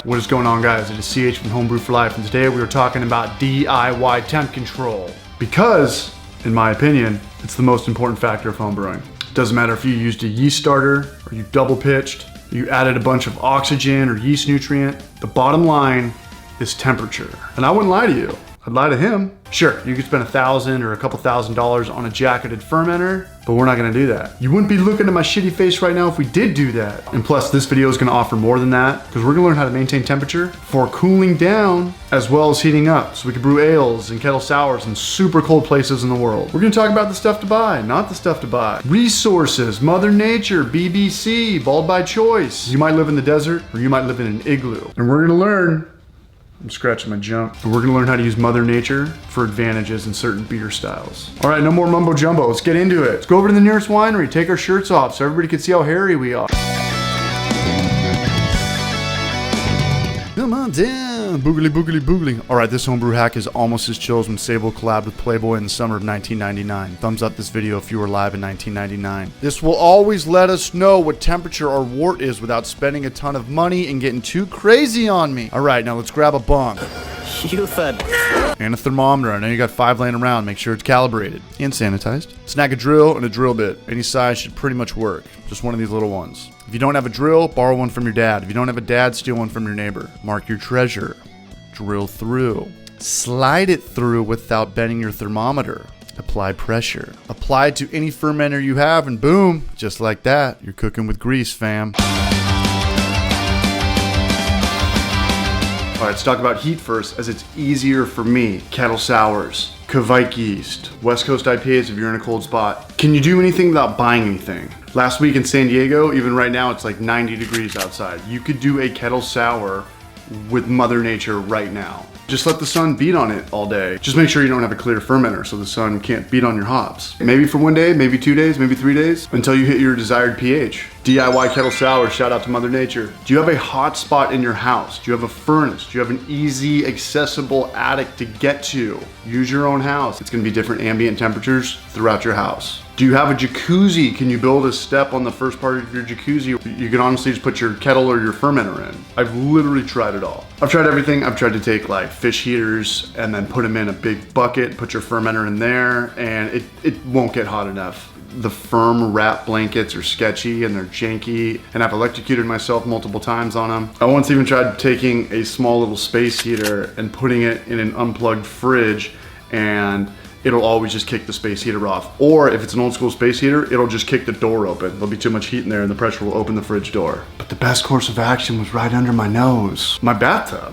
What is going on, guys? It is CH from Homebrew for Life, and today we are talking about DIY temp control. Because, in my opinion, it's the most important factor of homebrewing. Doesn't matter if you used a yeast starter, or you double pitched, you added a bunch of oxygen or yeast nutrient. The bottom line is temperature. And I wouldn't lie to you. I'd lie to him. Sure, you could spend $1,000 or a couple $1,000s on a jacketed fermenter, but we're not gonna do that. You wouldn't be looking at my shitty face right now if we did do that. And plus, this video is gonna offer more than that, because we're gonna learn how to maintain temperature for cooling down as well as heating up, so we can brew ales and kettle sours in super cold places in the world. We're gonna talk about the stuff to buy, not the stuff to buy. Resources, Mother Nature, BBC, bald by choice. You might live in the desert, or you might live in an igloo. And we're gonna learn, I'm scratching my junk. And we're gonna learn how to use Mother Nature for advantages in certain beer styles. All right, no more mumbo jumbo, let's get into it. Let's go over to the nearest winery, take our shirts off so everybody can see how hairy we are. Come on down, boogly boogly boogly. All right, this homebrew hack is almost as chill as when Sable collabed with Playboy in the summer of 1999. Thumbs up this video if you were live in 1999. This will always let us know what temperature our wort is without spending a ton of money and getting too crazy on me. All right, now let's grab a bong. You said. And a thermometer. I know you got 5 laying around. Make sure it's calibrated and sanitized. Snag a drill and a drill bit. Any size should pretty much work. Just one of these little ones. If you don't have a drill, borrow one from your dad. If you don't have a dad, steal one from your neighbor. Mark your treasure. Drill through. Slide it through without bending your thermometer. Apply pressure. Apply it to any fermenter you have, and boom, just like that, you're cooking with grease, fam. All right, let's talk about heat first, as it's easier for me. Kettle sours, Kvike yeast, West Coast IPAs if you're in a cold spot. Can you do anything without buying anything? Last week in San Diego, even right now, it's like 90 degrees outside. You could do a kettle sour with Mother Nature right now. Just let the sun beat on it all day. Just make sure you don't have a clear fermenter so the sun can't beat on your hops. Maybe for 1 day, maybe 2 days, maybe 3 days, until you hit your desired pH. DIY kettle sour, shout out to Mother Nature. Do you have a hot spot in your house? Do you have a furnace? Do you have an easy, accessible attic to get to? Use your own house. It's gonna be different ambient temperatures throughout your house. Do you have a jacuzzi? Can you build a step on the first part of your jacuzzi? You can honestly just put your kettle or your fermenter in. I've literally tried it all. I've tried everything. I've tried to take like fish heaters and then put them in a big bucket, put your fermenter in there, and it won't get hot enough. The firm wrap blankets are sketchy and they're janky, and I've electrocuted myself multiple times on them. I once even tried taking a small little space heater and putting it in an unplugged fridge, and it'll always just kick the space heater off. Or if it's an old school space heater, it'll just kick the door open. There'll be too much heat in there and the pressure will open the fridge door. But the best course of action was right under my nose. My bathtub.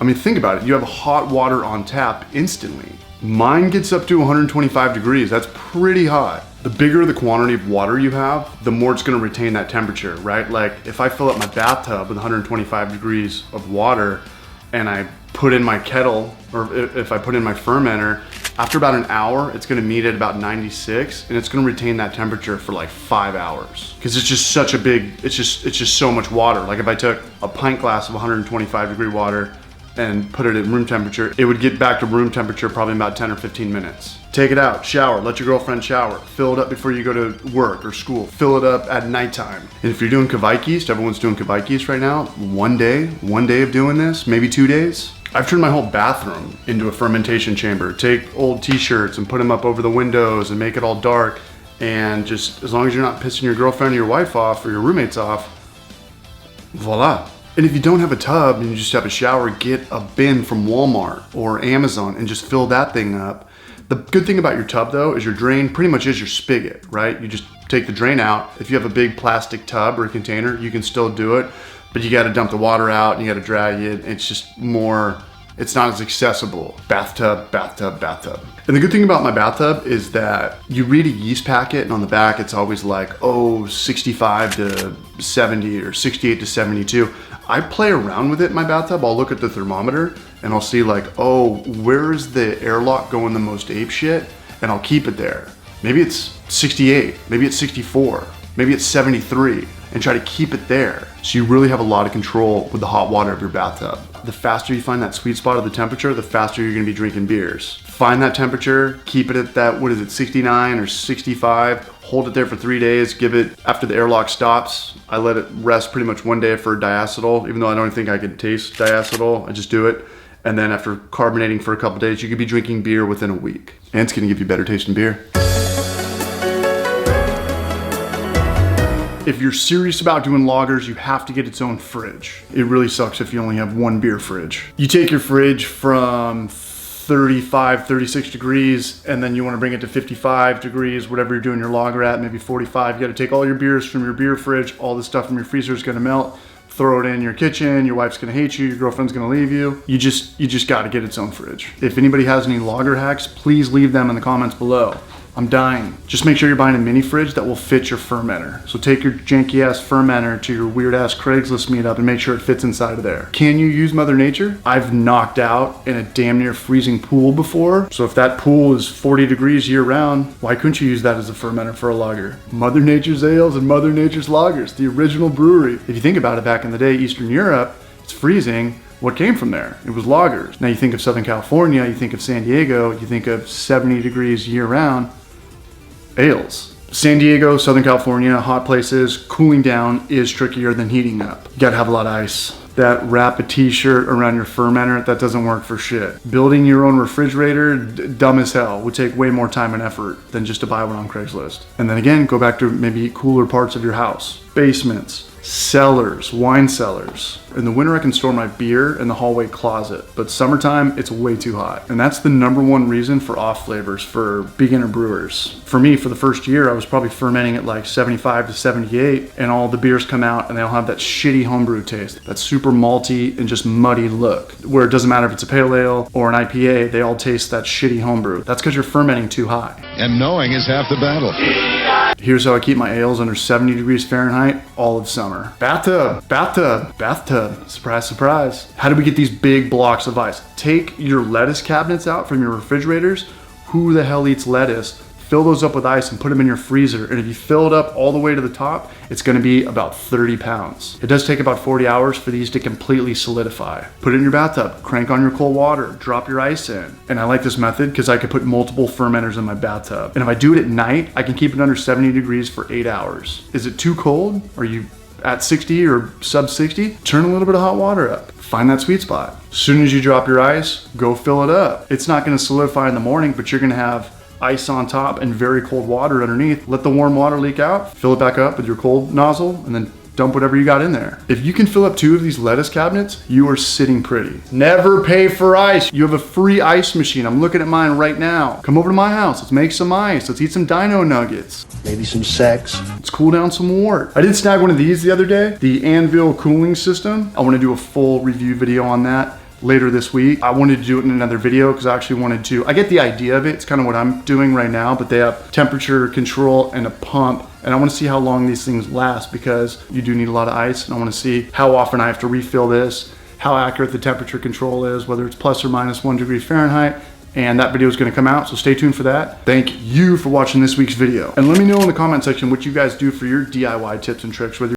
I mean, think about it. You have hot water on tap instantly. Mine gets up to 125 degrees. That's pretty hot. The bigger the quantity of water you have, the more it's gonna retain that temperature, right? Like if I fill up my bathtub with 125 degrees of water and I put in my kettle, or if I put in my fermenter, after about an hour, it's gonna meet at about 96, and it's gonna retain that temperature for like 5 hours. Because it's just such a big, it's just so much water. Like if I took a pint glass of 125 degree water and put it at room temperature, it would get back to room temperature probably in about 10 or 15 minutes. Take it out, shower, let your girlfriend shower, fill it up before you go to work or school, fill it up at nighttime. And if you're doing Kvike yeast, everyone's doing Kvike yeast right now, one day of doing this, maybe 2 days. I've turned my whole bathroom into a fermentation chamber. Take old t-shirts and put them up over the windows and make it all dark. And just, as long as you're not pissing your girlfriend or your wife off or your roommates off, voila. And if you don't have a tub and you just have a shower, get a bin from Walmart or Amazon and just fill that thing up. The good thing about your tub though is your drain pretty much is your spigot, right? You just take the drain out. If you have a big plastic tub or a container, you can still do it, but you gotta dump the water out and you gotta drag it. It's just more, it's not as accessible. Bathtub, bathtub, bathtub. And the good thing about my bathtub is that you read a yeast packet and on the back it's always like, oh, 65 to 70 or 68 to 72. I play around with it in my bathtub. I'll look at the thermometer and I'll see like, oh, where is the airlock going the most ape shit? And I'll keep it there. Maybe it's 68, maybe it's 64, maybe it's 73, and try to keep it there. So you really have a lot of control with the hot water of your bathtub. The faster you find that sweet spot of the temperature, the faster you're gonna be drinking beers. Find that temperature, keep it at that, what is it, 69 or 65, hold it there for 3 days, give it, after the airlock stops, I let it rest pretty much 1 day for diacetyl, even though I don't think I can taste diacetyl, I just do it. And then after carbonating for a couple days, you could be drinking beer within a week. And it's gonna give you better tasting beer. If you're serious about doing lagers, you have to get its own fridge. It really sucks if you only have one beer fridge. You take your fridge from 35, 36 degrees, and then you want to bring it to 55 degrees, whatever you're doing your lager at, maybe 45. You got to take all your beers from your beer fridge, all the stuff from your freezer is going to melt, throw it in your kitchen, your wife's going to hate you, your girlfriend's going to leave you. You just got to get its own fridge. If anybody has any lager hacks, please leave them in the comments below. I'm dying. Just make sure you're buying a mini fridge that will fit your fermenter. So take your janky ass fermenter to your weird ass Craigslist meetup and make sure it fits inside of there. Can you use Mother Nature? I've knocked out in a damn near freezing pool before. So if that pool is 40 degrees year round, why couldn't you use that as a fermenter for a lager? Mother Nature's ales and Mother Nature's lagers, the original brewery. If you think about it, back in the day, Eastern Europe, it's freezing. What came from there? It was lagers. Now you think of Southern California, you think of San Diego, you think of 70 degrees year round, ales. San Diego, Southern California, hot places, cooling down is trickier than heating up. You gotta have a lot of ice. That wrap a t-shirt around your fermenter, that doesn't work for shit. Building your own refrigerator, dumb as hell, would take way more time and effort than just to buy one on Craigslist. And then again, go back to maybe cooler parts of your house. Basements, cellars, wine cellars. In the winter, I can store my beer in the hallway closet, but summertime, it's way too hot. And that's the #1 reason for off flavors for beginner brewers. For me, for the first year, I was probably fermenting at like 75 to 78, and all the beers come out and they all have that shitty homebrew taste, that super malty and just muddy look, where it doesn't matter if it's a pale ale or an IPA, they all taste that shitty homebrew. That's because you're fermenting too high. And knowing is half the battle. Here's how I keep my ales under 70 degrees Fahrenheit all of summer. Bathtub, bathtub, bathtub. Surprise, surprise. How do we get these big blocks of ice? Take your lettuce cabinets out from your refrigerators. Who the hell eats lettuce? Fill those up with ice and put them in your freezer. And if you fill it up all the way to the top, it's gonna be about 30 pounds. It does take about 40 hours for these to completely solidify. Put it in your bathtub, crank on your cold water, drop your ice in. And I like this method because I can put multiple fermenters in my bathtub. And if I do it at night, I can keep it under 70 degrees for 8 hours. Is it too cold? Are you at 60 or sub 60? Turn a little bit of hot water up. Find that sweet spot. As soon as you drop your ice, go fill it up. It's not gonna solidify in the morning, but you're gonna have ice on top and very cold water underneath. Let the warm water leak out, fill it back up with your cold nozzle, and then dump whatever you got in there. If you can fill up 2 of these lettuce cabinets, you are sitting pretty. Never pay for ice. You have a free ice machine. I'm looking at mine right now. Come over to my house. Let's make some ice. Let's eat some dino nuggets. Maybe some sex. Let's cool down some wort. I did snag one of these the other day, the Anvil cooling system. I want to do a full review video on that later this week. I wanted to do it in another video because I actually wanted to, I get the idea of it. It's kind of what I'm doing right now, but they have temperature control and a pump. And I want to see how long these things last because you do need a lot of ice. And I want to see how often I have to refill this, how accurate the temperature control is, whether it's plus or minus 1 degree Fahrenheit. And that video is going to come out, so stay tuned for that. Thank you for watching this week's video. And let me know in the comment section what you guys do for your DIY tips and tricks, whether